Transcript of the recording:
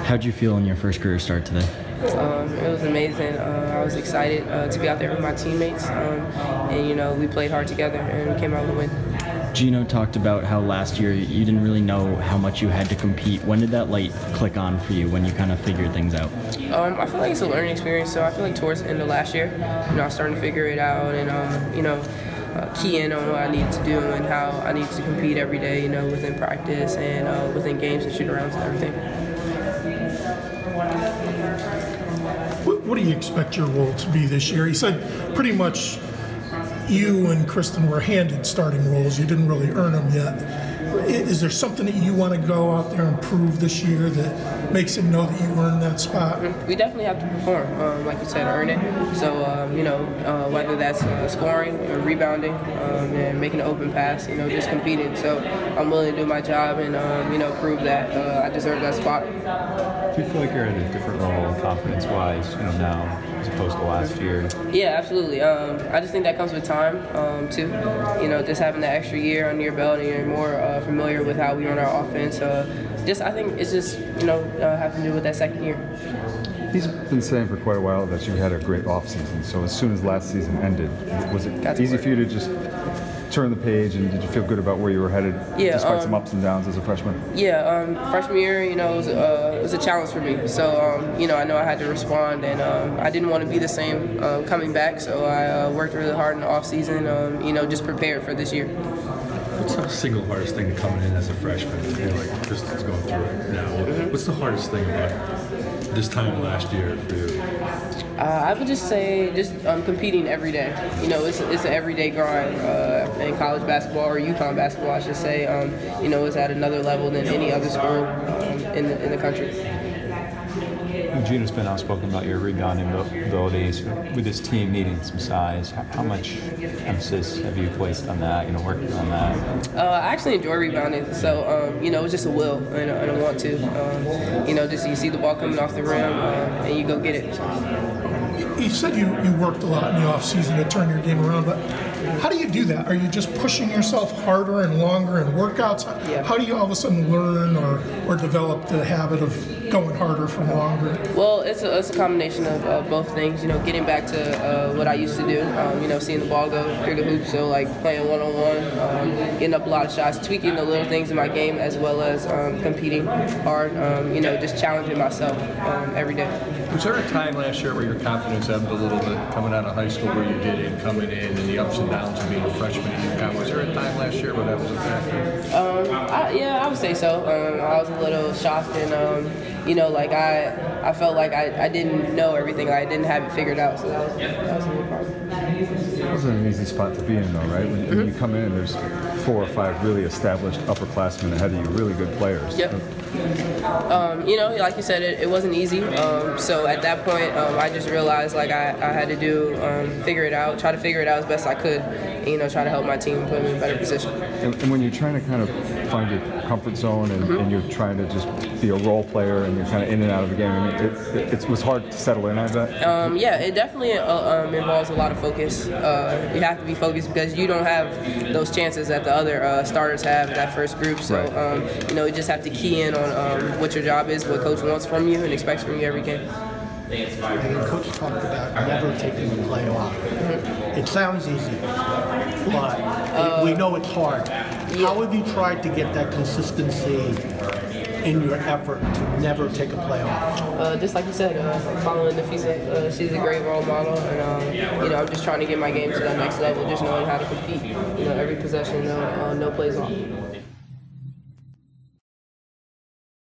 How'd you feel in your first career start today? It was amazing. I was excited to be out there with my teammates, and we played hard together and came out with a win. Gino talked about how last year you didn't really know how much you had to compete. When did that light click on for you, when you kind of figured things out? I feel like it's a learning experience, so I feel like towards the end of last year, I was starting to figure it out and, key in on what I needed to do and how I need to compete every day, within practice and within games and shoot-arounds and everything. What do you expect your role to be this year? He said pretty much you and Kristen were handed starting roles. You didn't really earn them yet. Is there something that you want to go out there and prove this year that makes him know that you earned that spot? We definitely have to perform, like you said, earn it. So, whether that's scoring or rebounding and making an open pass, just competing. So I'm willing to do my job and, prove that I deserve that spot. Do you feel like you're in a different role confidence-wise, now as opposed to last year? Yeah, absolutely. I just think that comes with time, too. Just having that extra year under your belt and you're more familiar with how we run our offense. I think it's just, having to do with that second year. He's been saying for quite a while that you had a great offseason. So as soon as last season ended, was it easy for you to just turn the page, and did you feel good about where you were headed, despite some ups and downs as a freshman? Yeah, freshman year, it was a challenge for me. So, I know I had to respond, and I didn't want to be the same coming back. So I worked really hard in the off season, just prepared for this year. What's the single hardest thing to coming in as a freshman? Like Kristen's going through it now. What's the hardest thing about this time last year for you? I would just say competing every day. It's an everyday grind in college basketball, or UConn basketball, I should say. It's at another level than any other school in the country. Gino's been outspoken about your rebounding abilities. With this team needing some size, how much emphasis have you placed on that, working on that? I actually enjoy rebounding, so, it's just a will and a want to. Just you see the ball coming off the rim and you go get it. You said you worked a lot in the offseason to turn your game around, but how do you do that? Are you just pushing yourself harder and longer in workouts? Yeah. How do you all of a sudden learn or develop the habit of going harder for longer? Well, it's a combination of both things. Getting back to what I used to do. Seeing the ball go through the hoop, so like playing one-on-one, getting up a lot of shots, tweaking the little things in my game, as well as competing hard. Just challenging myself every day. Was there a time last year where your confidence ebbed a little bit coming out of high school, where you did coming in, and the ups and downs of being a freshman at UConn? Was there a time last year where that was a factor? I would say so. I was a little shocked, and I felt like I didn't know everything. I didn't have it figured out, so that was a little problem. It wasn't an easy spot to be in, though, right? When you come in and there's 4 or 5 really established upperclassmen ahead of you, really good players. Yep. Like you said, it wasn't easy. So at that point, I just realized I had to do try to figure it out as best I could. And, try to help my team put them in a better position. And when you're trying to kind of find your comfort zone and you're trying to just be a role player and you're kind of in and out of the game, it was hard to settle in, I bet. Yeah, it definitely involves a lot of focus. You have to be focused because you don't have those chances that the other starters have in that first group. So, right. You just have to key in on what your job is, what coach wants from you and expects from you every game. Coach talked about never taking the play off. It sounds easy, but we know it's hard. How have you tried to get that consistency in your effort to never take a play off? Just like you said, following Nafisa, she's a great role model, and I'm just trying to get my game to that next level, just knowing how to compete. Every possession, no plays off.